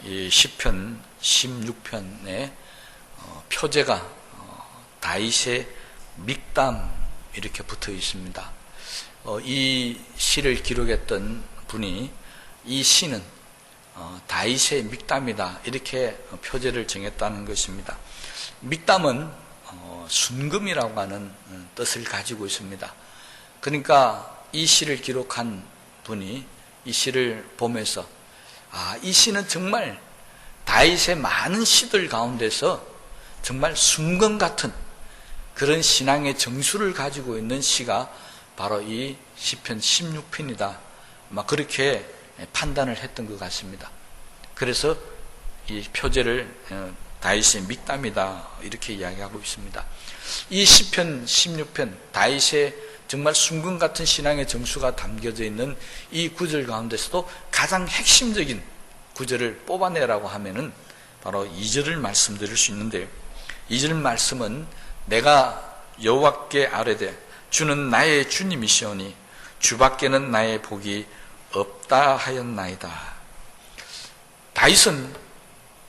이 시편 16편의 표제가 다윗의 믹담 이렇게 붙어 있습니다. 이 시를 기록했던 분이 이 시는 다윗의 믹담이다 이렇게 표제를 정했다는 것입니다. 믹담은 순금이라고 하는 뜻을 가지고 있습니다. 그러니까 이 시를 기록한 분이 이 시를 보면서 이 시는 정말 다윗의 많은 시들 가운데서 정말 순금 같은 그런 신앙의 정수를 가지고 있는 시가 바로 이 시편 16편이다. 아마 그렇게 판단을 했던 것 같습니다. 그래서 이 표제를 다윗의 믹담이다 이렇게 이야기하고 있습니다. 이 시편 16편 다윗의 정말 순금 같은 신앙의 정수가 담겨져 있는 이 구절 가운데서도 가장 핵심적인 구절을 뽑아내라고 하면은 바로 2절을 말씀드릴 수 있는데요. 2절 말씀은 내가 여호와께 아뢰되 주는 나의 주님이시오니 주밖에는 나의 복이 없다 하였나이다. 다윗은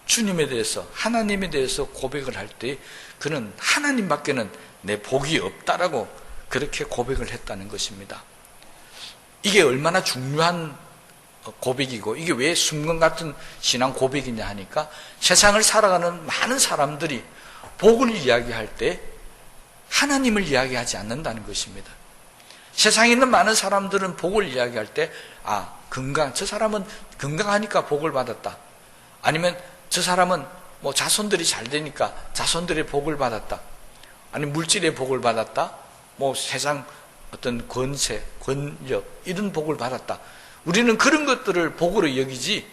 주님에 대해서 하나님에 대해서 고백을 할 때 그는 하나님밖에는 내 복이 없다라고 그렇게 고백을 했다는 것입니다. 이게 얼마나 중요한 고백이고 이게 왜 순금 같은 신앙 고백이냐 하니까 세상을 살아가는 많은 사람들이 복을 이야기할 때 하나님을 이야기하지 않는다는 것입니다. 세상에 있는 많은 사람들은 복을 이야기할 때 저 사람은 건강하니까 복을 받았다. 아니면 저 사람은 뭐 자손들이 잘 되니까 자손들의 복을 받았다. 아니면 물질의 복을 받았다. 뭐 세상 어떤 권세, 권력 이런 복을 받았다. 우리는 그런 것들을 복으로 여기지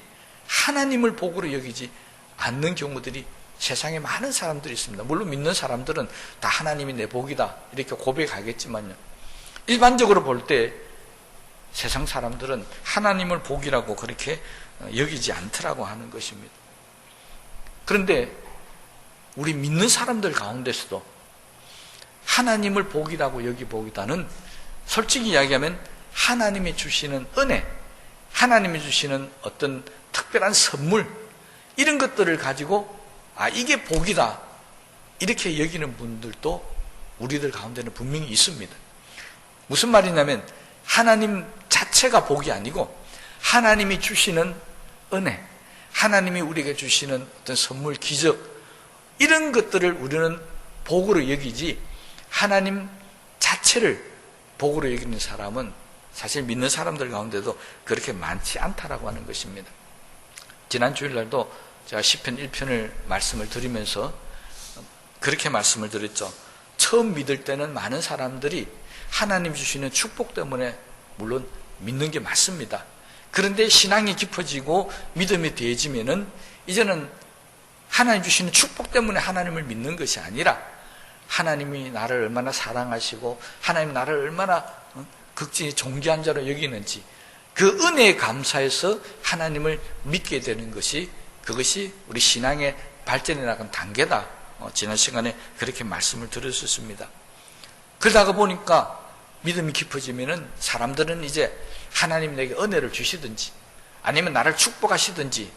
하나님을 복으로 여기지 않는 경우들이 세상에 많은 사람들이 있습니다. 물론 믿는 사람들은 다 하나님이 내 복이다 이렇게 고백하겠지만요. 일반적으로 볼 때 세상 사람들은 하나님을 복이라고 그렇게 여기지 않더라고 하는 것입니다. 그런데 우리 믿는 사람들 가운데서도 하나님을 복이라고 여기보기보다는 솔직히 이야기하면 하나님이 주시는 은혜, 하나님이 주시는 어떤 특별한 선물 이런 것들을 가지고 이게 복이다 이렇게 여기는 분들도 우리들 가운데는 분명히 있습니다. 무슨 말이냐면 하나님 자체가 복이 아니고 하나님이 주시는 은혜, 하나님이 우리에게 주시는 어떤 선물, 기적 이런 것들을 우리는 복으로 여기지 하나님 자체를 복으로 여기는 사람은 사실 믿는 사람들 가운데도 그렇게 많지 않다라고 하는 것입니다. 지난 주일날도 제가 시편 1편을 말씀을 드리면서 그렇게 말씀을 드렸죠. 처음 믿을 때는 많은 사람들이 하나님 주시는 축복 때문에 물론 믿는 게 맞습니다. 그런데 신앙이 깊어지고 믿음이 더해지면은 이제는 하나님 주시는 축복 때문에 하나님을 믿는 것이 아니라 하나님이 나를 얼마나 사랑하시고 하나님 나를 얼마나 극진히 존귀한 자로 여기는지 그 은혜에 감사해서 하나님을 믿게 되는 것이 그것이 우리 신앙의 발전에 나간 단계다. 지난 시간에 그렇게 말씀을 드렸었습니다. 그러다가 보니까 믿음이 깊어지면은 사람들은 이제 하나님 내게 은혜를 주시든지 아니면 나를 축복하시든지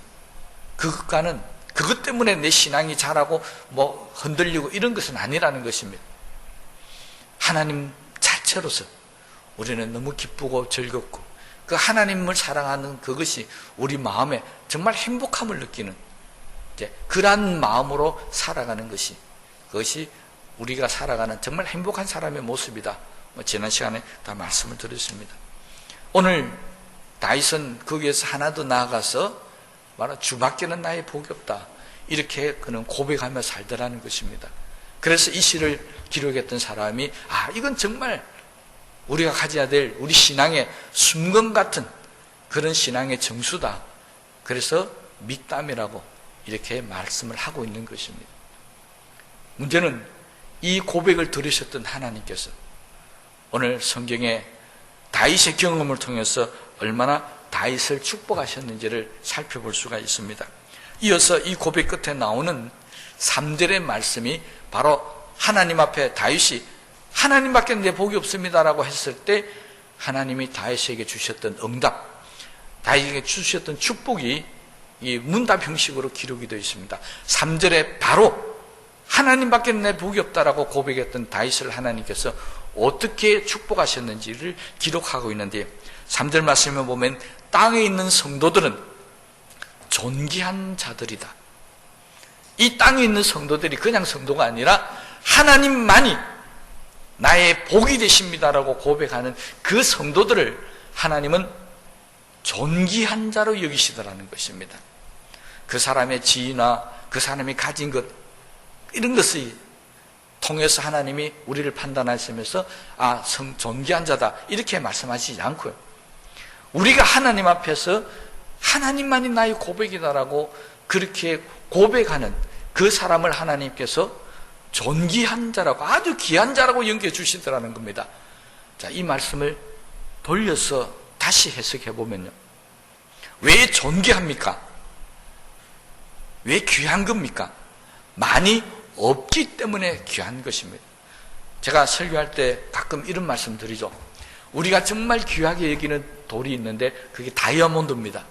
그것과는 그것 때문에 내 신앙이 자라고 뭐 흔들리고 이런 것은 아니라는 것입니다. 하나님 자체로서 우리는 너무 기쁘고 즐겁고 그 하나님을 사랑하는 그것이 우리 마음에 정말 행복함을 느끼는 그러한 마음으로 살아가는 것이 그것이 우리가 살아가는 정말 행복한 사람의 모습이다. 지난 시간에 다 말씀을 드렸습니다. 오늘 다윗은 거기에서 하나 더 나아가서 바로 주밖에는 나의 복이 없다 이렇게 그는 고백하며 살더라는 것입니다. 그래서 이 시를 기록했던 사람이 이건 정말 우리가 가져야 될 우리 신앙의 순금 같은 그런 신앙의 정수다. 그래서 믹담이라고 이렇게 말씀을 하고 있는 것입니다. 문제는 이 고백을 들으셨던 하나님께서 오늘 성경에 다윗의 경험을 통해서 얼마나 다윗을 축복하셨는지를 살펴볼 수가 있습니다. 이어서 이 고백 끝에 나오는 3절의 말씀이 바로 하나님 앞에 다윗이 하나님밖에 내 복이 없습니다라고 했을 때 하나님이 다윗에게 주셨던 응답, 다윗에게 주셨던 축복이 이 문답 형식으로 기록이 되어 있습니다. 3절에 바로 하나님밖에 내 복이 없다라고 고백했던 다윗을 하나님께서 어떻게 축복하셨는지를 기록하고 있는데 3절 말씀에 보면 땅에 있는 성도들은 존귀한 자들이다. 이 땅에 있는 성도들이 그냥 성도가 아니라 하나님만이 나의 복이 되십니다라고 고백하는 그 성도들을 하나님은 존귀한 자로 여기시더라는 것입니다. 그 사람의 지위나 그 사람이 가진 것, 이런 것을 통해서 하나님이 우리를 판단하시면서 존귀한 자다 이렇게 말씀하시지 않고요, 우리가 하나님 앞에서 하나님만이 나의 고백이다라고 그렇게 고백하는 그 사람을 하나님께서 존귀한 자라고, 아주 귀한 자라고 연기해 주시더라는 겁니다. 자, 이 말씀을 돌려서 다시 해석해 보면요, 왜 존귀합니까? 왜 귀한 겁니까? 많이 없기 때문에 귀한 것입니다. 제가 설교할 때 가끔 이런 말씀 드리죠. 우리가 정말 귀하게 여기는 돌이 있는데 그게 다이아몬드입니다.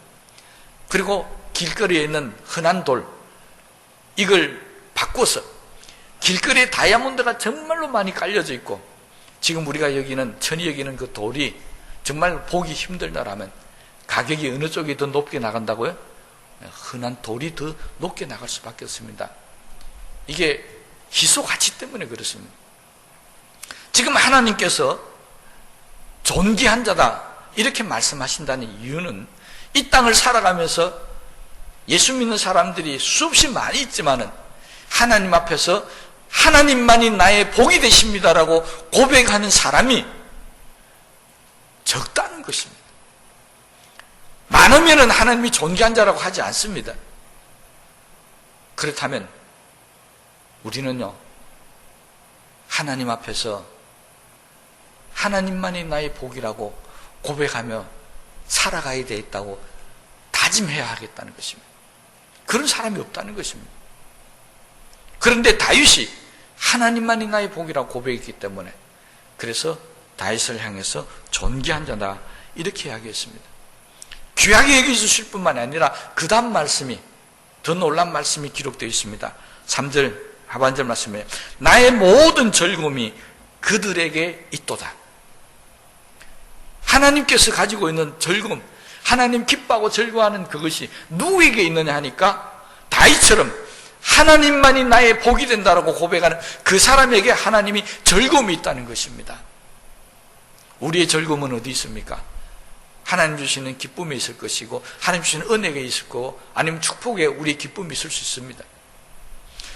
그리고 길거리에 있는 흔한 돌, 이걸 바꿔서 길거리에 다이아몬드가 정말로 많이 깔려져 있고, 지금 우리가 천이 여기는 그 돌이 정말 보기 힘들다라면 가격이 어느 쪽이 더 높게 나간다고요? 흔한 돌이 더 높게 나갈 수밖에 없습니다. 이게 희소 가치 때문에 그렇습니다. 지금 하나님께서 존귀한 자다 이렇게 말씀하신다는 이유는, 이 땅을 살아가면서 예수 믿는 사람들이 수없이 많이 있지만은 하나님 앞에서 하나님만이 나의 복이 되십니다라고 고백하는 사람이 적다는 것입니다. 많으면은 하나님이 존귀한 자라고 하지 않습니다. 그렇다면 우리는요, 하나님 앞에서 하나님만이 나의 복이라고 고백하며 살아가야 되겠다고 다짐해야 하겠다는 것입니다. 그런 사람이 없다는 것입니다. 그런데 다윗이 하나님만이 나의 복이라고 고백했기 때문에, 그래서 다윗을 향해서 존귀한 자다 이렇게 이야기했습니다. 귀하게 여겨주실 뿐만 아니라 그 다음 말씀이, 더 놀란 말씀이 기록되어 있습니다. 3절 하반절 말씀에 나의 모든 즐거움이 그들에게 있도다. 하나님께서 가지고 있는 즐거움, 하나님 기뻐하고 즐거워하는 그것이 누구에게 있느냐 하니까 다윗처럼 하나님만이 나의 복이 된다라고 고백하는 그 사람에게 하나님이 즐거움이 있다는 것입니다. 우리의 즐거움은 어디 있습니까? 하나님 주시는 기쁨이 있을 것이고, 하나님 주시는 은혜가 있을 거고, 아니면 축복에 우리의 기쁨이 있을 수 있습니다.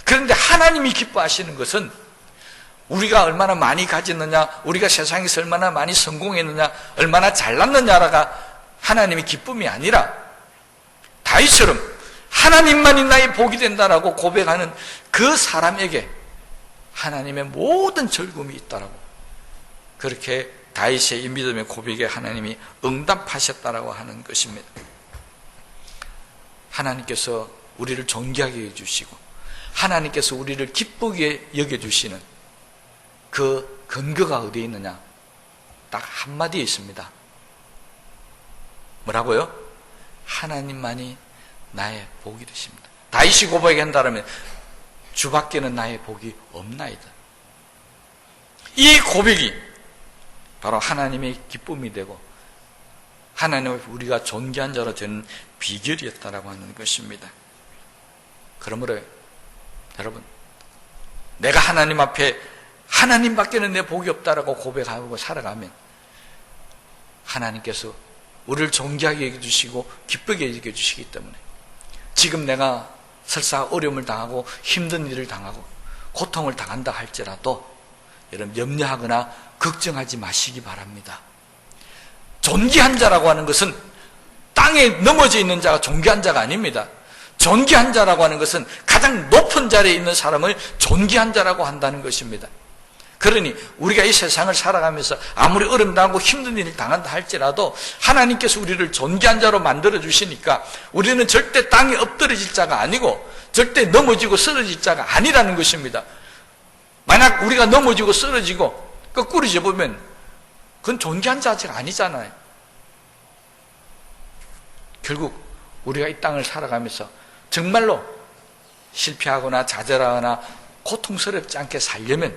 그런데 하나님이 기뻐하시는 것은 우리가 얼마나 많이 가졌느냐, 우리가 세상에서 얼마나 많이 성공했느냐, 얼마나 잘났느냐가 하나님의 기쁨이 아니라, 다윗처럼 하나님만이 나의 복이 된다라고 고백하는 그 사람에게 하나님의 모든 즐거움이 있다라고, 그렇게 다윗의 이 믿음의 고백에 하나님이 응답하셨다라고 하는 것입니다. 하나님께서 우리를 존귀하게 해주시고 하나님께서 우리를 기쁘게 여겨주시는 그 근거가 어디에 있느냐? 딱 한마디에 있습니다. 뭐라고요? 하나님만이 나의 복이 되십니다. 다윗이 고백한다면 주밖에는 나의 복이 없나이다. 이 고백이 바로 하나님의 기쁨이 되고 하나님을 우리가 존귀한 자로 되는 비결이었다라고 하는 것입니다. 그러므로 여러분, 내가 하나님 앞에 하나님밖에는 내 복이 없다라고 고백하고 살아가면 하나님께서 우리를 존귀하게 여겨주시고 기쁘게 여겨주시기 때문에 지금 내가 설사 어려움을 당하고 힘든 일을 당하고 고통을 당한다 할지라도 여러분 염려하거나 걱정하지 마시기 바랍니다. 존귀한 자라고 하는 것은 땅에 넘어져 있는 자가 존귀한 자가 아닙니다. 존귀한 자라고 하는 것은 가장 높은 자리에 있는 사람을 존귀한 자라고 한다는 것입니다. 그러니 우리가 이 세상을 살아가면서 아무리 어려움 당하고 힘든 일을 당한다 할지라도 하나님께서 우리를 존귀한 자로 만들어 주시니까 우리는 절대 땅에 엎드러질 자가 아니고 절대 넘어지고 쓰러질 자가 아니라는 것입니다. 만약 우리가 넘어지고 쓰러지고 거꾸로 접으면 그건 존귀한 자체가 아니잖아요. 결국 우리가 이 땅을 살아가면서 정말로 실패하거나 좌절하거나 고통스럽지 않게 살려면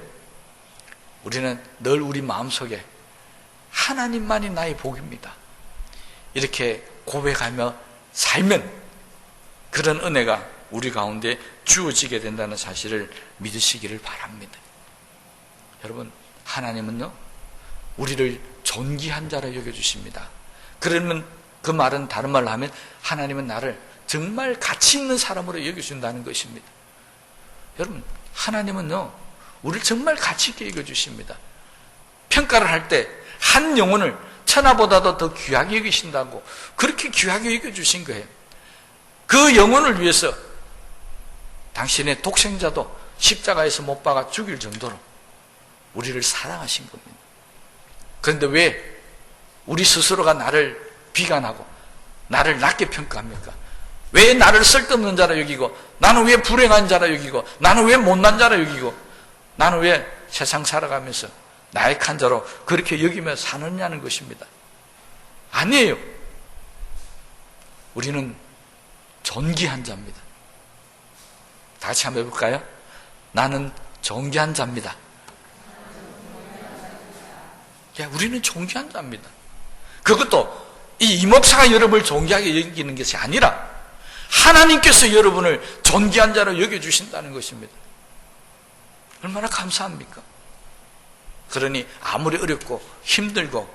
우리는 늘 우리 마음속에 하나님만이 나의 복입니다, 이렇게 고백하며 살면 그런 은혜가 우리 가운데 주어지게 된다는 사실을 믿으시기를 바랍니다. 여러분, 하나님은요, 우리를 존귀한 자로 여겨주십니다. 그러면 그 말은, 다른 말로 하면 하나님은 나를 정말 가치 있는 사람으로 여겨준다는 것입니다. 여러분, 하나님은요, 우리를 정말 가치 있게 여겨주십니다. 평가를 할 때 한 영혼을 천하보다도 더 귀하게 여기신다고, 그렇게 귀하게 여겨주신 거예요. 그 영혼을 위해서 당신의 독생자도 십자가에서 못 박아 죽일 정도로 우리를 사랑하신 겁니다. 그런데 왜 우리 스스로가 나를 비관하고 나를 낮게 평가합니까? 왜 나를 쓸데없는 자라 여기고, 나는 왜 불행한 자라 여기고, 나는 왜 못난 자라 여기고, 나는 왜 세상 살아가면서 나약한 자로 그렇게 여기며 사느냐는 것입니다. 아니에요. 우리는 존귀한 자입니다. 다 같이 한번 해볼까요? 나는 존귀한 자입니다. 우리는 존귀한 자입니다. 그것도 이 목사가 여러분을 존귀하게 여기는 것이 아니라 하나님께서 여러분을 존귀한 자로 여겨주신다는 것입니다. 얼마나 감사합니까? 그러니 아무리 어렵고 힘들고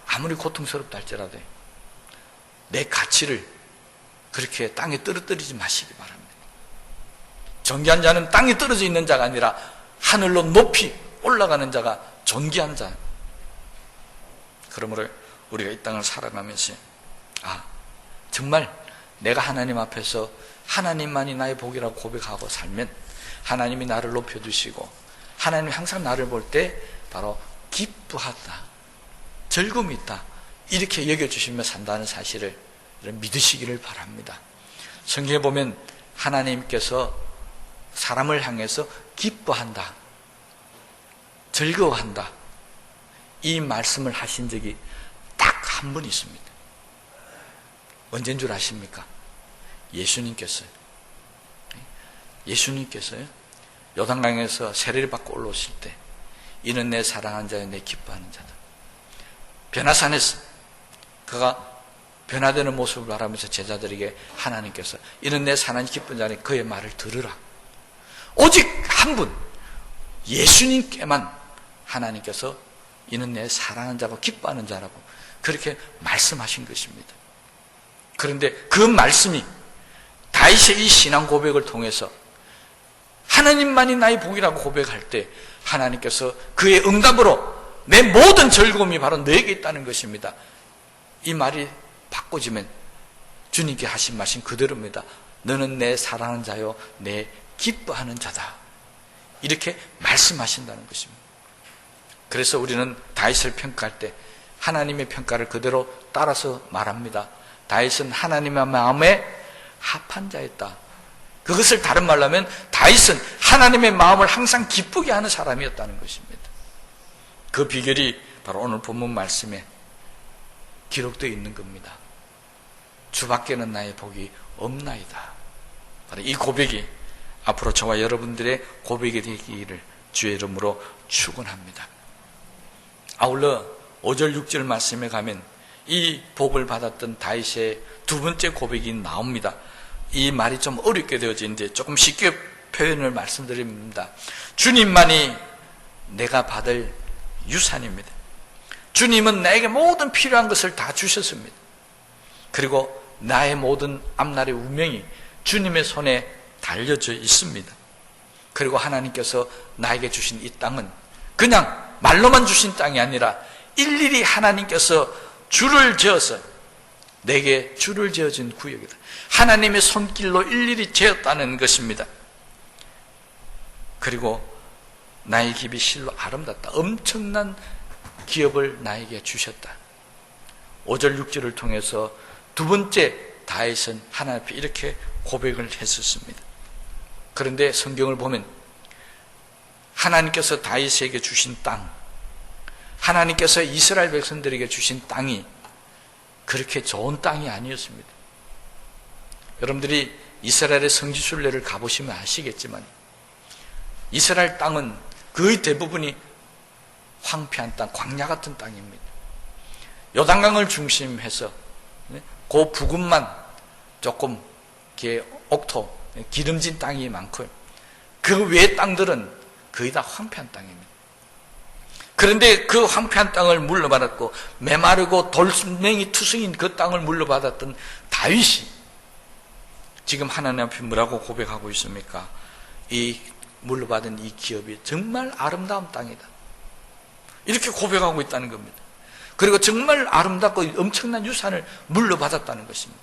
아무리 고통스럽다 할지라도 내 가치를 그렇게 땅에 떨어뜨리지 마시기 바랍니다. 존귀한 자는 땅에 떨어져 있는 자가 아니라 하늘로 높이 올라가는 자가 존귀한 자. 그러므로 우리가 이 땅을 살아가면서 정말 내가 하나님 앞에서 하나님만이 나의 복이라고 고백하고 살면 하나님이 나를 높여주시고 하나님이 항상 나를 볼 때 바로 기뻐하다, 즐거움이 있다, 이렇게 여겨주시며 산다는 사실을 믿으시기를 바랍니다. 성경에 보면 하나님께서 사람을 향해서 기뻐한다, 즐거워한다, 이 말씀을 하신 적이 딱 한 번 있습니다. 언제인 줄 아십니까? 예수님께서요. 요단강에서 세례를 받고 올라오실 때 이는 내 사랑하는 자여 내 기뻐하는 자다. 변화산에서 그가 변화되는 모습을 바라면서 제자들에게 하나님께서 이는 내 사랑하는 기쁜 자니 그의 말을 들으라. 오직 한 분, 예수님께만 하나님께서 이는 내 사랑하는 자고 기뻐하는 자라고 그렇게 말씀하신 것입니다. 그런데 그 말씀이 다윗의 이 신앙 고백을 통해서 하나님만이 나의 복이라고 고백할 때 하나님께서 그의 응답으로 내 모든 즐거움이 바로 너에게 있다는 것입니다. 이 말이 바꿔지면 주님께 하신 말씀 그대로입니다. 너는 내 사랑하는 자요 내 기뻐하는 자다, 이렇게 말씀하신다는 것입니다. 그래서 우리는 다윗을 평가할 때 하나님의 평가를 그대로 따라서 말합니다. 다윗은 하나님의 마음에 합한 자였다. 그것을 다른 말로 하면 다윗은 하나님의 마음을 항상 기쁘게 하는 사람이었다는 것입니다. 그 비결이 바로 오늘 본문 말씀에 기록되어 있는 겁니다. 주밖에는 나의 복이 없나이다. 바로 이 고백이 앞으로 저와 여러분들의 고백이 되기를 주의 이름으로 축원합니다. 아울러 5절 6절 말씀에 가면 이 복을 받았던 다윗의 두 번째 고백이 나옵니다. 이 말이 좀 어렵게 되어지는데 조금 쉽게 표현을 말씀드립니다. 주님만이 내가 받을 유산입니다. 주님은 나에게 모든 필요한 것을 다 주셨습니다. 그리고 나의 모든 앞날의 운명이 주님의 손에 달려져 있습니다. 그리고 하나님께서 나에게 주신 이 땅은 그냥 말로만 주신 땅이 아니라 일일이 하나님께서 줄을 지어서 내게 줄을 지어준 구역이다. 하나님의 손길로 일일이 지었다는 것입니다. 그리고 나의 길이 실로 아름답다. 엄청난 기업을 나에게 주셨다. 5절 6절을 통해서 두 번째 다윗은 하나님 앞에 이렇게 고백을 했었습니다. 그런데 성경을 보면 하나님께서 다윗에게 주신 땅, 하나님께서 이스라엘 백성들에게 주신 땅이 그렇게 좋은 땅이 아니었습니다. 여러분들이 이스라엘의 성지순례를 가보시면 아시겠지만 이스라엘 땅은 거의 대부분이 황폐한 땅, 광야 같은 땅입니다. 요단강을 중심해서 그 부근만 조금 옥토, 기름진 땅이 많고요. 그 외의 땅들은 거의 다 황폐한 땅입니다. 그런데 그 황폐한 땅을 물려받았고 메마르고 돌멩이 투성인 그 땅을 물려받았던 다윗이 지금 하나님 앞에 뭐라고 고백하고 있습니까? 이 물려받은 이 기업이 정말 아름다운 땅이다. 이렇게 고백하고 있다는 겁니다. 그리고 정말 아름답고 엄청난 유산을 물려받았다는 것입니다.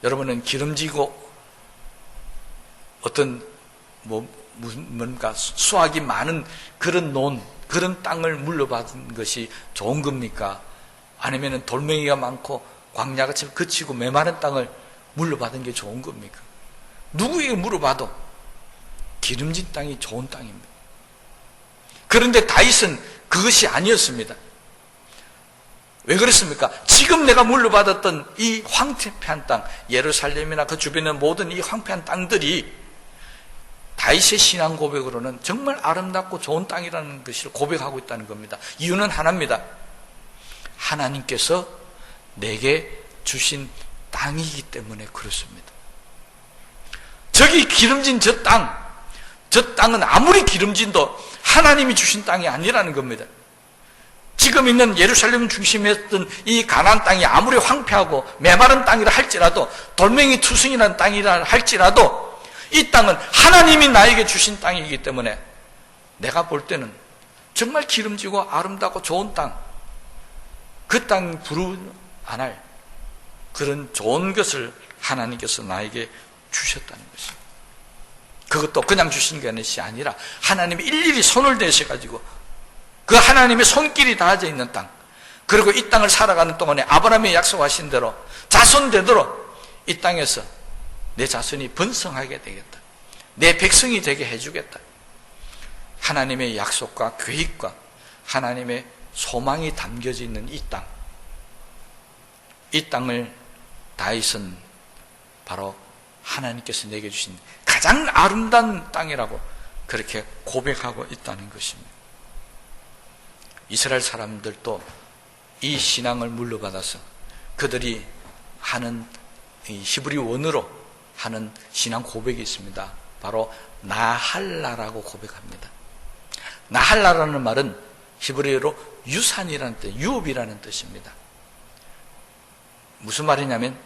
여러분은 기름지고 어떤 뭔가 수확이 많은 그런 땅을 물려받은 것이 좋은 겁니까? 아니면 돌멩이가 많고 광야같이 그치고 메마른 땅을 물려받은 게 좋은 겁니까? 누구에게 물어봐도 기름진 땅이 좋은 땅입니다. 그런데 다윗은 그것이 아니었습니다. 왜 그랬습니까? 지금 내가 물려받았던 이 황폐한 땅, 예루살렘이나 그 주변의 모든 이 황폐한 땅들이 다윗의 신앙 고백으로는 정말 아름답고 좋은 땅이라는 것을 고백하고 있다는 겁니다. 이유는 하나입니다. 하나님께서 내게 주신 땅이기 때문에 그렇습니다. 저기 기름진 저 땅은 아무리 기름진도 하나님이 주신 땅이 아니라는 겁니다. 지금 있는 예루살렘 중심이었던 이 가나안 땅이 아무리 황폐하고 메마른 땅이라 할지라도 돌멩이 투성이라는 땅이라 할지라도 이 땅은 하나님이 나에게 주신 땅이기 때문에 내가 볼 때는 정말 기름지고 아름답고 좋은 땅, 그 땅 부르 안 할 그런 좋은 것을 하나님께서 나에게 주셨다는 것입니다. 그것도 그냥 주신 것이 아니라 하나님이 일일이 손을 대셔가지고 그 하나님의 손길이 닿아져 있는 땅, 그리고 이 땅을 살아가는 동안에 아브라함이 약속하신 대로 자손 되도록 이 땅에서 내 자손이 번성하게 되겠다, 내 백성이 되게 해주겠다, 하나님의 약속과 계획과 하나님의 소망이 담겨져 있는 이 땅, 이 땅을 다윗은 바로 하나님께서 내게 주신 가장 아름다운 땅이라고 그렇게 고백하고 있다는 것입니다. 이스라엘 사람들도 이 신앙을 물려받아서 그들이 하는 이 히브리 원어로 하는 신앙 고백이 있습니다. 바로 나할라라고 고백합니다. 나할라라는 말은 히브리어로 유산이라는 뜻, 유업이라는 뜻입니다. 무슨 말이냐면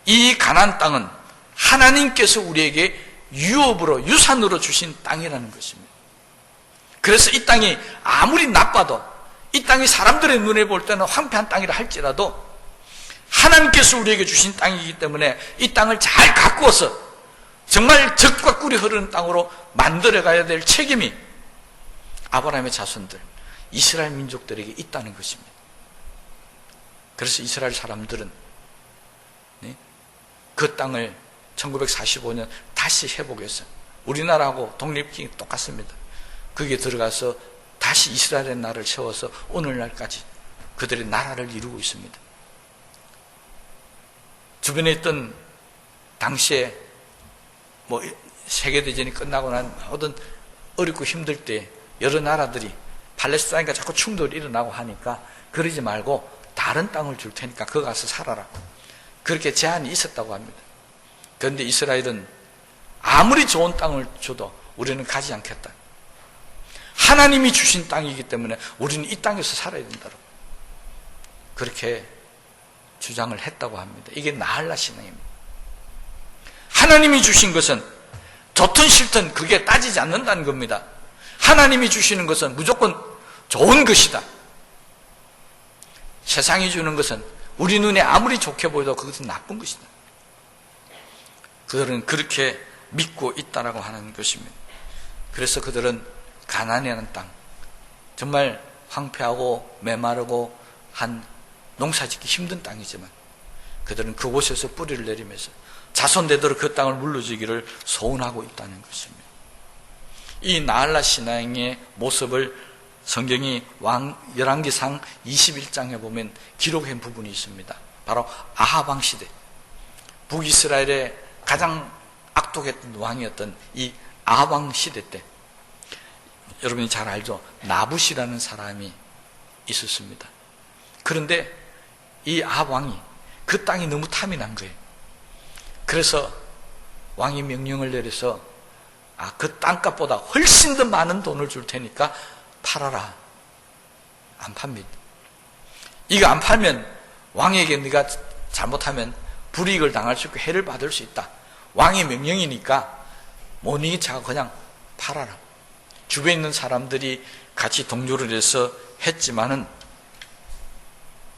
이 가나안 땅은 하나님께서 우리에게 유업으로, 유산으로 주신 땅이라는 것입니다. 그래서 이 땅이 아무리 나빠도, 이 땅이 사람들의 눈에 볼 때는 황폐한 땅이라 할지라도 하나님께서 우리에게 주신 땅이기 때문에 이 땅을 잘 가꾸어서 정말 젖과 꿀이 흐르는 땅으로 만들어가야 될 책임이 아브라함의 자손들, 이스라엘 민족들에게 있다는 것입니다. 그래서 이스라엘 사람들은 그 땅을 1945년 다시 회복해서, 우리나라하고 독립기이 똑같습니다. 거기에 들어가서 다시 이스라엘의 나라를 세워서 오늘날까지 그들의 나라를 이루고 있습니다. 주변에 있던 당시에 세계대전이 끝나고 난 모든 어렵고 힘들 때 여러 나라들이 팔레스타인과 자꾸 충돌이 일어나고 하니까 그러지 말고 다른 땅을 줄 테니까 거기 가서 살아라, 그렇게 제한이 있었다고 합니다. 그런데 이스라엘은 아무리 좋은 땅을 줘도 우리는 가지 않겠다, 하나님이 주신 땅이기 때문에 우리는 이 땅에서 살아야 된다고 그렇게 주장을 했다고 합니다. 이게 나할라 신앙입니다. 하나님이 주신 것은 좋든 싫든 그게 따지지 않는다는 겁니다. 하나님이 주시는 것은 무조건 좋은 것이다. 세상이 주는 것은 우리 눈에 아무리 좋게 보여도 그것은 나쁜 것이다. 그들은 그렇게 믿고 있다라고 하는 것입니다. 그래서 그들은 가나안이라는 땅, 정말 황폐하고 메마르고 한 농사짓기 힘든 땅이지만 그들은 그곳에서 뿌리를 내리면서 자손되도록 그 땅을 물려주기를 소원하고 있다는 것입니다. 이 나할라 신앙의 모습을 성경이 열왕기상 21장에 보면 기록한 부분이 있습니다. 바로 아합 왕 시대, 북이스라엘의 가장 악독했던 왕이었던 이 아합 왕 시대 때 여러분이 잘 알죠? 나붓이라는 사람이 있었습니다. 그런데 이 아합 왕이 그 땅이 너무 탐이 난 거예요. 그래서 왕이 명령을 내려서 그 땅값보다 훨씬 더 많은 돈을 줄 테니까 팔아라. 안 팝니다. 이거 안 팔면 왕에게 네가 잘못하면 불이익을 당할 수 있고 해를 받을 수 있다. 왕의 명령이니까 모닝이 차가 그냥 팔아라. 주변에 있는 사람들이 같이 동조를 해서 했지만은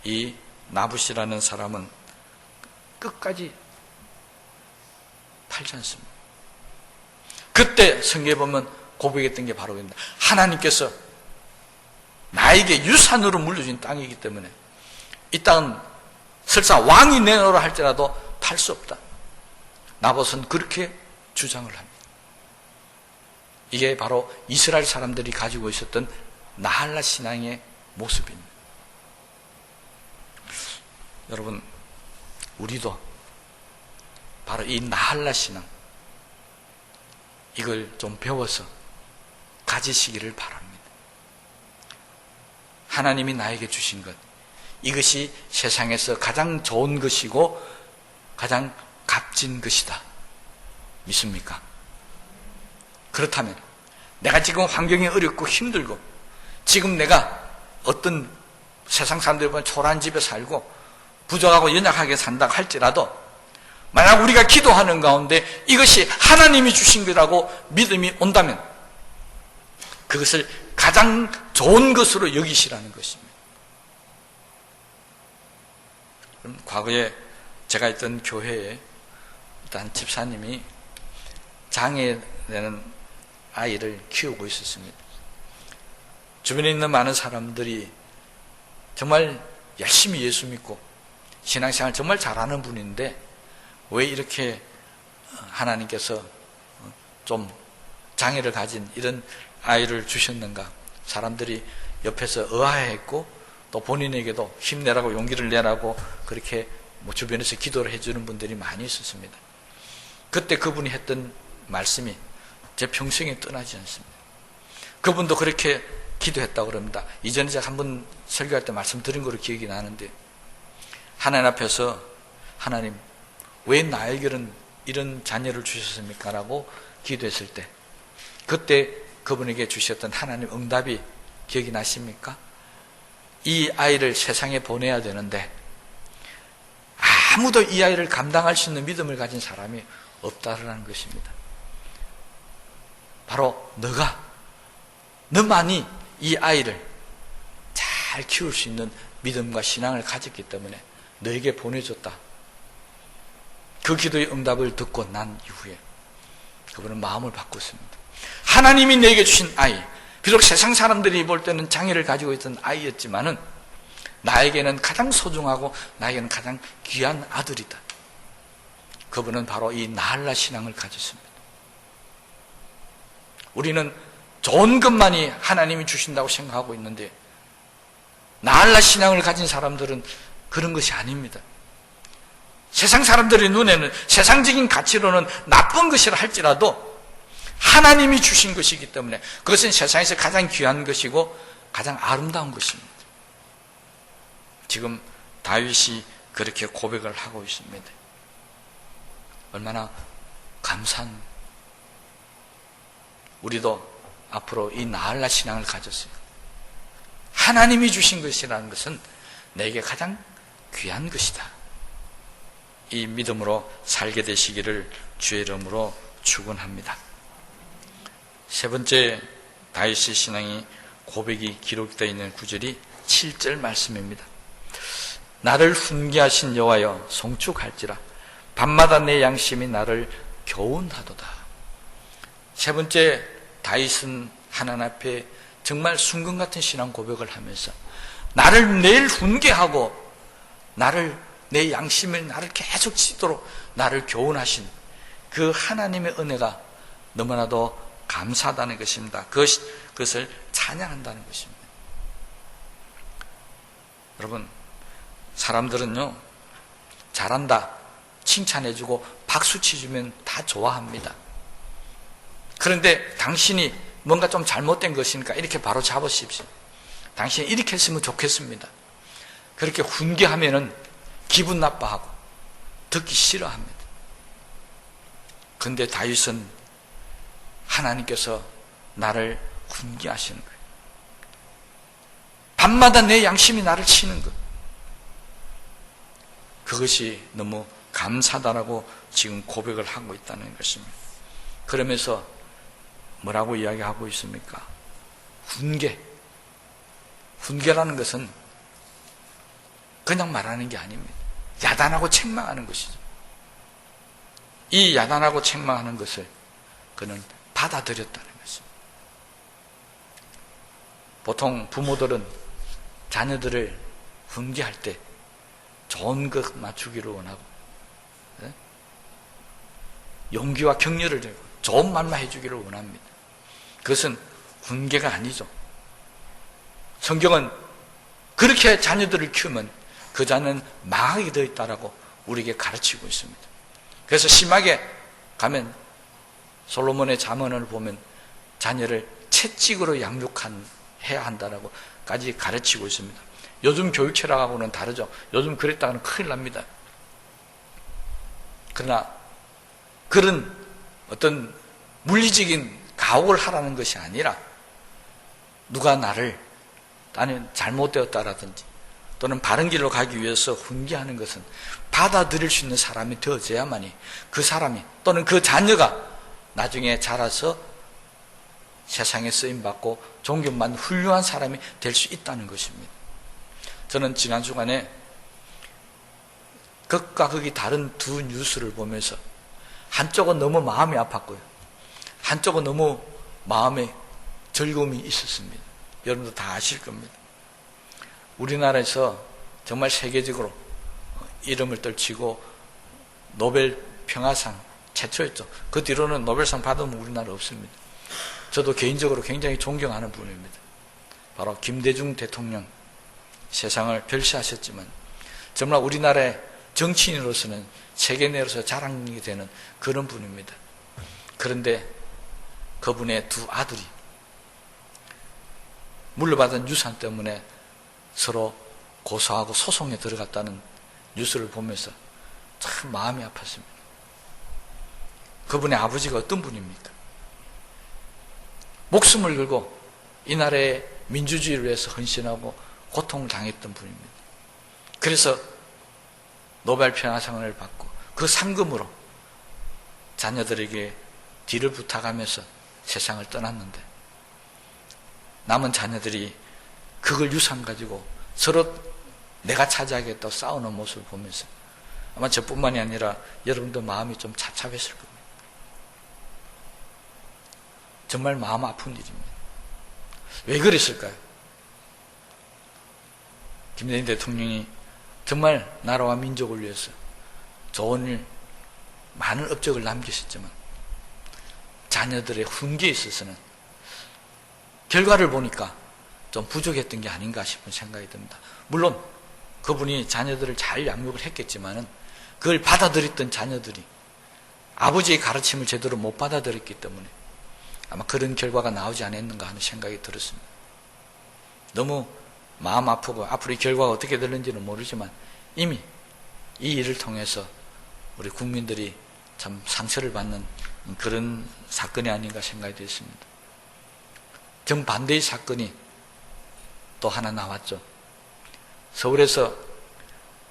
이 나붓이라는 사람은 끝까지 팔지 않습니다. 그때 성경에 보면 고백했던 게 바로 그겁니다. 하나님께서 나에게 유산으로 물려준 땅이기 때문에 이 땅은 설사 왕이 내놓으라 할지라도 팔 수 없다. 나봇은 그렇게 주장을 합니다. 이게 바로 이스라엘 사람들이 가지고 있었던 나할라 신앙의 모습입니다. 여러분, 우리도 바로 이 나할라 신앙, 이걸 좀 배워서 가지시기를 바랍니다. 하나님이 나에게 주신 것, 이것이 세상에서 가장 좋은 것이고 가장 값진 것이다. 믿습니까? 그렇다면 내가 지금 환경이 어렵고 힘들고 지금 내가 어떤 세상 사람들이 보면 초라한 집에 살고 부족하고 연약하게 산다고 할지라도 만약 우리가 기도하는 가운데 이것이 하나님이 주신 거라고 믿음이 온다면 그것을 가장 좋은 것으로 여기시라는 것입니다. 과거에 제가 있던 교회에 일단 집사님이 장애되는 아이를 키우고 있었습니다. 주변에 있는 많은 사람들이 정말 열심히 예수 믿고 신앙생활 정말 잘하는 분인데 왜 이렇게 하나님께서 좀 장애를 가진 이런 아이를 주셨는가? 사람들이 옆에서 의아해했고 또 본인에게도 힘내라고 용기를 내라고 그렇게 주변에서 기도를 해주는 분들이 많이 있었습니다. 그때 그분이 했던 말씀이 제 평생에 떠나지 않습니다. 그분도 그렇게 기도했다고 그럽니다. 이전에 제가 한번 설교할 때 말씀드린 거로 기억이 나는데 하나님 앞에서 하나님 왜 나에게는 이런 자녀를 주셨습니까? 라고 기도했을 때 그때 그분에게 주셨던 하나님 응답이 기억이 나십니까? 이 아이를 세상에 보내야 되는데 아무도 이 아이를 감당할 수 있는 믿음을 가진 사람이 없다라는 것입니다. 바로 너만이 이 아이를 잘 키울 수 있는 믿음과 신앙을 가졌기 때문에 너에게 보내줬다. 그 기도의 응답을 듣고 난 이후에 그분은 마음을 바꿨습니다. 하나님이 내게 주신 아이, 비록 세상 사람들이 볼 때는 장애를 가지고 있던 아이였지만은 나에게는 가장 소중하고 나에게는 가장 귀한 아들이다. 그분은 바로 이 나할라 신앙을 가졌습니다. 우리는 좋은 것만이 하나님이 주신다고 생각하고 있는데 나할라 신앙을 가진 사람들은 그런 것이 아닙니다. 세상 사람들의 눈에는 세상적인 가치로는 나쁜 것이라 할지라도 하나님이 주신 것이기 때문에 그것은 세상에서 가장 귀한 것이고 가장 아름다운 것입니다. 지금 다윗이 그렇게 고백을 하고 있습니다. 얼마나 감사한, 우리도 앞으로 이 나할라 신앙을 가졌어요. 하나님이 주신 것이라는 것은 내게 가장 귀한 것이다. 이 믿음으로 살게 되시기를 주의 이름으로 축원합니다. 세 번째 다윗의 신앙이 고백이 기록되어 있는 구절이 7절 말씀입니다. 나를 훈계하신 여호와여 송축할지라 밤마다 내 양심이 나를 교훈하도다. 세 번째 다윗은 하나님 앞에 정말 순금 같은 신앙 고백을 하면서 나를 매일 훈계하고 내 양심을 나를 계속 치도록 나를 교훈하신 그 하나님의 은혜가 너무나도 감사하다는 것입니다. 그것을 찬양한다는 것입니다. 여러분, 사람들은요 잘한다 칭찬해주고 박수치주면 다 좋아합니다. 그런데 당신이 뭔가 좀 잘못된 것이니까 이렇게 바로 잡으십시오. 당신이 이렇게 했으면 좋겠습니다. 그렇게 훈계하면은 기분 나빠하고 듣기 싫어합니다. 그런데 다윗은 하나님께서 나를 훈계하시는 거예요. 밤마다 내 양심이 나를 치는 것. 그것이 너무 감사하다라고 지금 고백을 하고 있다는 것입니다. 그러면서 뭐라고 이야기하고 있습니까? 훈계라는 것은 그냥 말하는 게 아닙니다. 야단하고 책망하는 것이죠. 이 야단하고 책망하는 것을 그는 받아들였다는 것입니다. 보통 부모들은 자녀들을 훈계할 때 좋은 것만 주기를 원하고 용기와 격려를 주고 좋은 말만 해주기를 원합니다. 그것은 훈계가 아니죠. 성경은 그렇게 자녀들을 키우면 그 자는 망하게 되어 있다라고 우리에게 가르치고 있습니다. 그래서 심하게 가면 솔로몬의 잠언을 보면 자녀를 채찍으로 양육해야 한다라고까지 가르치고 있습니다. 요즘 교육 철학하고는 다르죠. 요즘 그랬다가는 큰일 납니다. 그러나 그런 어떤 물리적인 가혹을 하라는 것이 아니라 누가 나는 잘못되었다라든지 또는 바른 길로 가기 위해서 훈계하는 것은 받아들일 수 있는 사람이 되어져야만이 그 사람이 또는 그 자녀가 나중에 자라서 세상에 쓰임받고 존경받는 훌륭한 사람이 될 수 있다는 것입니다. 저는 지난 주간에 극과 극이 다른 두 뉴스를 보면서 한쪽은 너무 마음이 아팠고요. 한쪽은 너무 마음에 즐거움이 있었습니다. 여러분도 다 아실 겁니다. 우리나라에서 정말 세계적으로 이름을 떨치고 노벨 평화상 최초였죠. 그 뒤로는 노벨상 받으면 우리나라 없습니다. 저도 개인적으로 굉장히 존경하는 분입니다. 바로 김대중 대통령. 세상을 별시하셨지만 정말 우리나라의 정치인으로서는 세계 내로서 자랑이 되는 그런 분입니다. 그런데 그분의 두 아들이 물려받은 유산 때문에 서로 고소하고 소송에 들어갔다는 뉴스를 보면서 참 마음이 아팠습니다. 그분의 아버지가 어떤 분입니까? 목숨을 걸고 이 나라의 민주주의를 위해서 헌신하고 고통을 당했던 분입니다. 그래서 노벨 평화상을 받고 그 상금으로 자녀들에게 뒤를 부탁하면서 세상을 떠났는데 남은 자녀들이 그걸 유산 가지고 서로 내가 차지하겠다고 싸우는 모습을 보면서 아마 저뿐만이 아니라 여러분도 마음이 좀 착잡했을 겁니다. 정말 마음 아픈 일입니다. 왜 그랬을까요? 김대중 대통령이 정말 나라와 민족을 위해서 좋은 일, 많은 업적을 남기셨지만 자녀들의 훈계에 있어서는 결과를 보니까 좀 부족했던 게 아닌가 싶은 생각이 듭니다. 물론 그분이 자녀들을 잘 양육을 했겠지만은 그걸 받아들였던 자녀들이 아버지의 가르침을 제대로 못 받아들였기 때문에 아마 그런 결과가 나오지 않았는가 하는 생각이 들었습니다. 너무 마음 아프고 앞으로 이 결과가 어떻게 될는지는 모르지만 이미 이 일을 통해서 우리 국민들이 참 상처를 받는 그런 사건이 아닌가 생각이 됐습니다. 정반대의 사건이 또 하나 나왔죠. 서울에서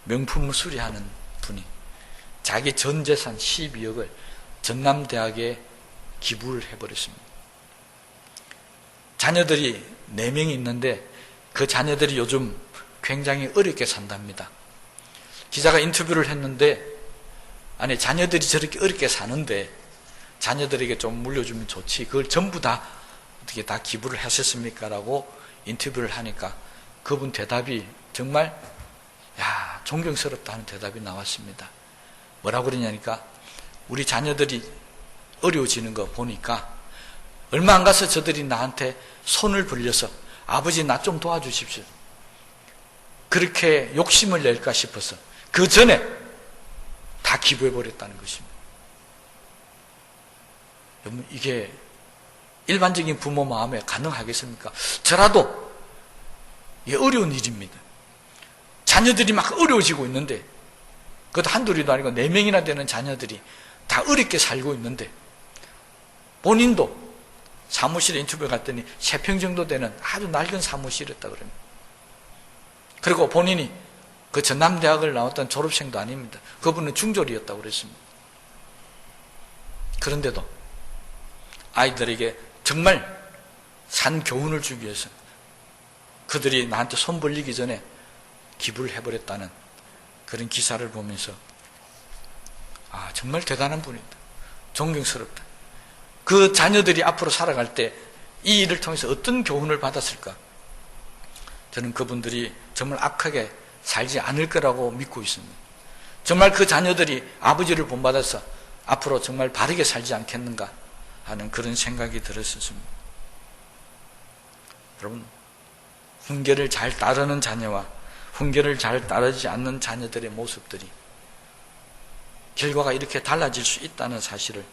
명품을 수리하는 분이 자기 전 재산 12억을 전남대학에 기부를 해버렸습니다. 자녀들이 4명이 있는데 그 자녀들이 요즘 굉장히 어렵게 산답니다. 기자가 인터뷰를 했는데 아니 자녀들이 저렇게 어렵게 사는데 자녀들에게 좀 물려주면 좋지 그걸 전부 다 어떻게 다 기부를 하셨습니까? 라고 인터뷰를 하니까 그분 대답이 정말 존경스럽다 하는 대답이 나왔습니다. 뭐라고 그러냐니까 우리 자녀들이 어려워지는 거 보니까 얼마 안 가서 저들이 나한테 손을 벌려서 아버지 나 좀 도와주십시오. 그렇게 욕심을 낼까 싶어서 그 전에 다 기부해버렸다는 것입니다. 여러분, 이게 일반적인 부모 마음에 가능하겠습니까? 저라도 이게 어려운 일입니다. 자녀들이 막 어려워지고 있는데, 그것도 한둘이도 아니고 4명이나 되는 자녀들이 다 어렵게 살고 있는데, 본인도 사무실에 인터뷰 갔더니 3평 정도 되는 아주 낡은 사무실이었다 그럽니다. 그리고 본인이 그 전남대학을 나왔던 졸업생도 아닙니다. 그분은 중졸이었다고 그랬습니다. 그런데도 아이들에게 정말 산 교훈을 주기 위해서 그들이 나한테 손 벌리기 전에 기부를 해버렸다는 그런 기사를 보면서, 아, 정말 대단한 분이다. 존경스럽다. 그 자녀들이 앞으로 살아갈 때 이 일을 통해서 어떤 교훈을 받았을까? 저는 그분들이 정말 악하게 살지 않을 거라고 믿고 있습니다. 정말 그 자녀들이 아버지를 본받아서 앞으로 정말 바르게 살지 않겠는가 하는 그런 생각이 들었습니다. 여러분, 훈계를 잘 따르는 자녀와 훈계를 잘 따르지 않는 자녀들의 모습들이 결과가 이렇게 달라질 수 있다는 사실을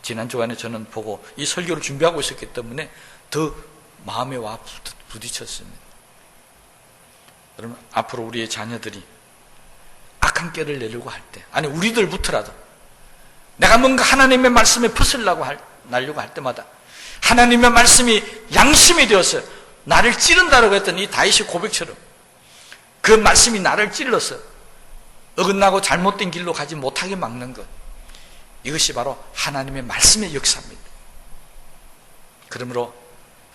지난 주간에 저는 보고 이 설교를 준비하고 있었기 때문에 더 마음에 와 부딪혔습니다. 여러분, 앞으로 우리의 자녀들이 악한 꾀를 내려고 할 때, 아니 우리들부터라도 내가 뭔가 하나님의 말씀에 나려고 할 때마다 하나님의 말씀이 양심이 되어서 나를 찌른다고 했던 이 다윗의 고백처럼 그 말씀이 나를 찔러서 어긋나고 잘못된 길로 가지 못하게 막는 것, 이것이 바로 하나님의 말씀의 역사입니다. 그러므로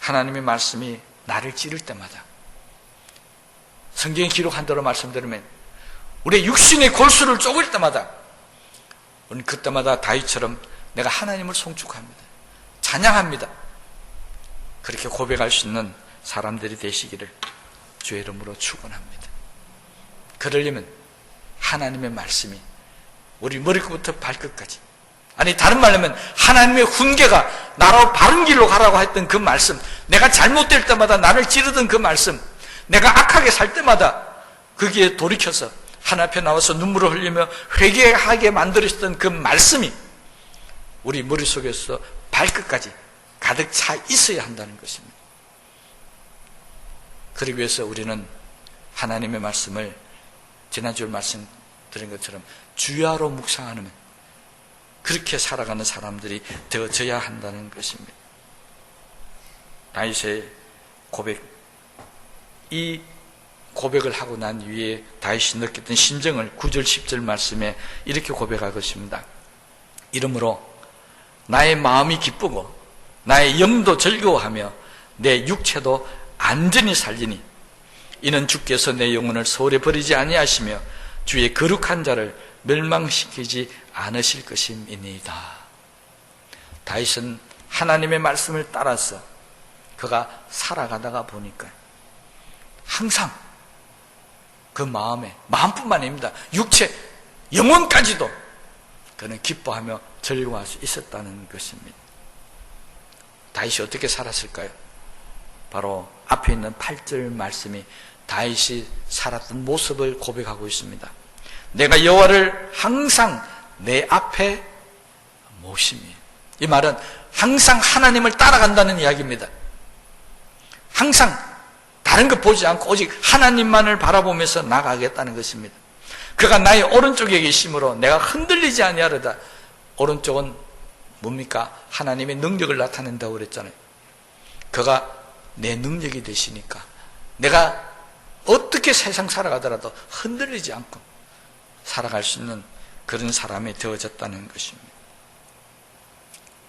하나님의 말씀이 나를 찌를 때마다, 성경에 기록한 대로 말씀드리면 우리의 육신의 골수를 쪼갤 때마다 우리는 그때마다 다윗처럼 내가 하나님을 송축합니다. 찬양합니다. 그렇게 고백할 수 있는 사람들이 되시기를 주의 이름으로 축원합니다. 그러려면 하나님의 말씀이 우리 머리끝부터 발끝까지, 아니 다른 말로 하면 하나님의 훈계가 나로 바른 길로 가라고 했던 그 말씀, 내가 잘못될 때마다 나를 찌르던 그 말씀, 내가 악하게 살 때마다 거기에 돌이켜서 하나님 앞에 나와서 눈물을 흘리며 회개하게 만들었던 그 말씀이 우리 머릿속에서 발끝까지 가득 차 있어야 한다는 것입니다. 그러기 위해서 우리는 하나님의 말씀을 지난주에 말씀드린 것처럼 주야로 묵상하는, 그렇게 살아가는 사람들이 되어져야 한다는 것입니다. 다윗의 고백, 이 고백을 하고 난 위에 다윗이 느꼈던 심정을 9절 10절 말씀에 이렇게 고백할 것입니다. 이러므로 나의 마음이 기쁘고 나의 영도 즐거워하며 내 육체도 안전히 살리니 이는 주께서 내 영혼을 소홀히 버리지 아니하시며 주의 거룩한 자를 멸망시키지 않으실 것임이니이다. 다윗은 하나님의 말씀을 따라서 그가 살아가다가 보니까 항상 그 마음뿐만 아닙니다. 육체, 영혼까지도 그는 기뻐하며 즐거워할 수 있었다는 것입니다. 다윗이 어떻게 살았을까요? 바로 앞에 있는 8절 말씀이 다윗이 살았던 모습을 고백하고 있습니다. 내가 여호와를 항상 내 앞에 모심이. 이 말은 항상 하나님을 따라간다는 이야기입니다. 항상 다른 것 보지 않고 오직 하나님만을 바라보면서 나가겠다는 것입니다. 그가 나의 오른쪽에 계심으로 내가 흔들리지 아니하리다. 오른쪽은 뭡니까? 하나님의 능력을 나타낸다고 그랬잖아요. 그가 내 능력이 되시니까 내가 어떻게 세상 살아가더라도 흔들리지 않고 살아갈 수 있는 그런 사람이 되어졌다는 것입니다.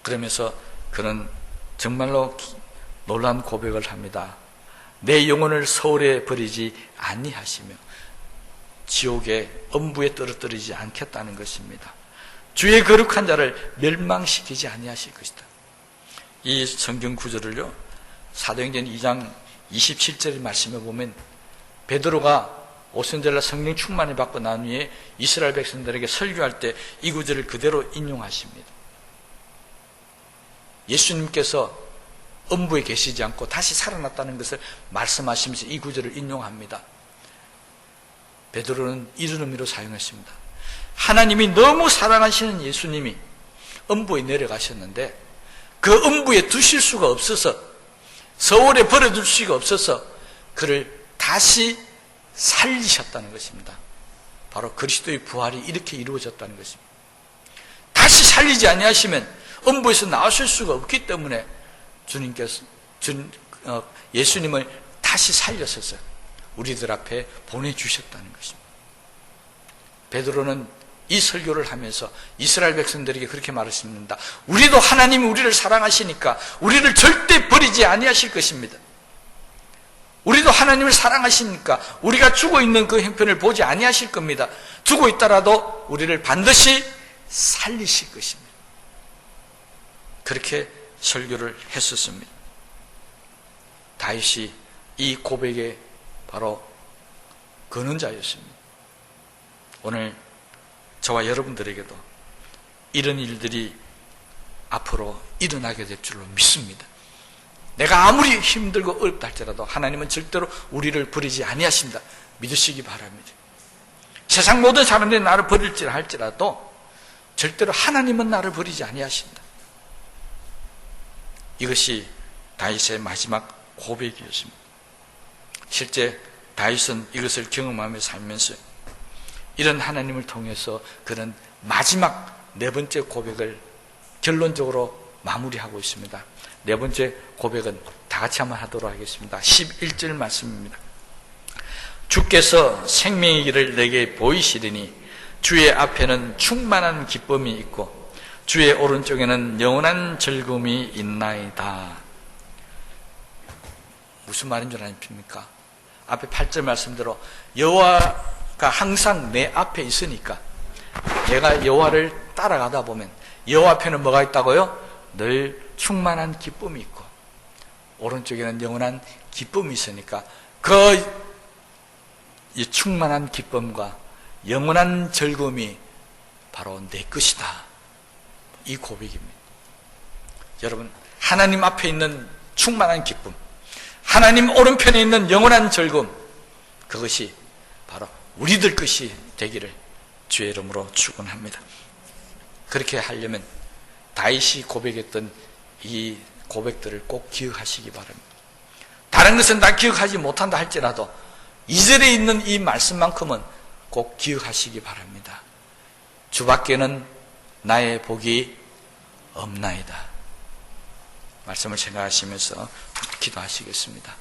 그러면서 그는 정말로 놀라운 고백을 합니다. 내 영혼을 소홀히 버리지 아니하시며 지옥의 엄부에 떨어뜨리지 않겠다는 것입니다. 주의 거룩한 자를 멸망시키지 아니하실 것이다. 이 성경 구절을요, 사도행전 2장 27절의 말씀에 보면 베드로가 오순절날 성령 충만을 받고 난 후에 이스라엘 백성들에게 설교할 때 이 구절을 그대로 인용하십니다. 예수님께서 엄부에 계시지 않고 다시 살아났다는 것을 말씀하시면서 이 구절을 인용합니다. 베드로는 이런 의미로 사용했습니다. 하나님이 너무 사랑하시는 예수님이 음부에 내려가셨는데 그 음부에 두실 수가 없어서, 서울에 버려둘 수가 없어서 그를 다시 살리셨다는 것입니다. 바로 그리스도의 부활이 이렇게 이루어졌다는 것입니다. 다시 살리지 아니하시면 음부에서 나오실 수가 없기 때문에 주님께서 예수님을 다시 살려서서 우리들 앞에 보내주셨다는 것입니다. 베드로는 이 설교를 하면서 이스라엘 백성들에게 그렇게 말했습니다. 우리도 하나님이 우리를 사랑하시니까 우리를 절대 버리지 아니하실 것입니다. 우리도 하나님을 사랑하시니까 우리가 죽어 있는 그 형편을 보지 아니하실 겁니다. 죽어 있더라도 우리를 반드시 살리실 것입니다. 그렇게 설교를 했었습니다. 다윗이 이 고백에 바로 거는 자였습니다. 오늘 저와 여러분들에게도 이런 일들이 앞으로 일어나게 될 줄로 믿습니다. 내가 아무리 힘들고 어렵다 할지라도 하나님은 절대로 우리를 버리지 아니하신다 믿으시기 바랍니다. 세상 모든 사람들이 나를 버릴지 할지라도 절대로 하나님은 나를 버리지 아니하신다. 이것이 다윗의 마지막 고백이었습니다. 실제 다윗은 이것을 경험하며 살면서 이런 하나님을 통해서 그는 마지막 네 번째 고백을 결론적으로 마무리하고 있습니다. 네 번째 고백은 다 같이 한번 하도록 하겠습니다. 11절 말씀입니다. 주께서 생명의 길을 내게 보이시리니 주의 앞에는 충만한 기쁨이 있고 주의 오른쪽에는 영원한 즐거움이 있나이다. 무슨 말인 줄 아십니까? 앞에 8절 말씀대로 여호와가 항상 내 앞에 있으니까 내가 여호와를 따라가다 보면 여호와 앞에는 뭐가 있다고요? 늘 충만한 기쁨이 있고 오른쪽에는 영원한 기쁨이 있으니까 그 이 충만한 기쁨과 영원한 즐거움이 바로 내 것이다. 이 고백입니다. 여러분, 하나님 앞에 있는 충만한 기쁨, 하나님 오른편에 있는 영원한 즐거움, 그것이 바로 우리들 것이 되기를 주의 이름으로 축원합니다. 그렇게 하려면 다윗이 고백했던 이 고백들을 꼭 기억하시기 바랍니다. 다른 것은 다 기억하지 못한다 할지라도 2절에 있는 이 말씀만큼은 꼭 기억하시기 바랍니다. 주밖에는 나의 복이 없나이다. 말씀을 생각하시면서 기도하시겠습니다.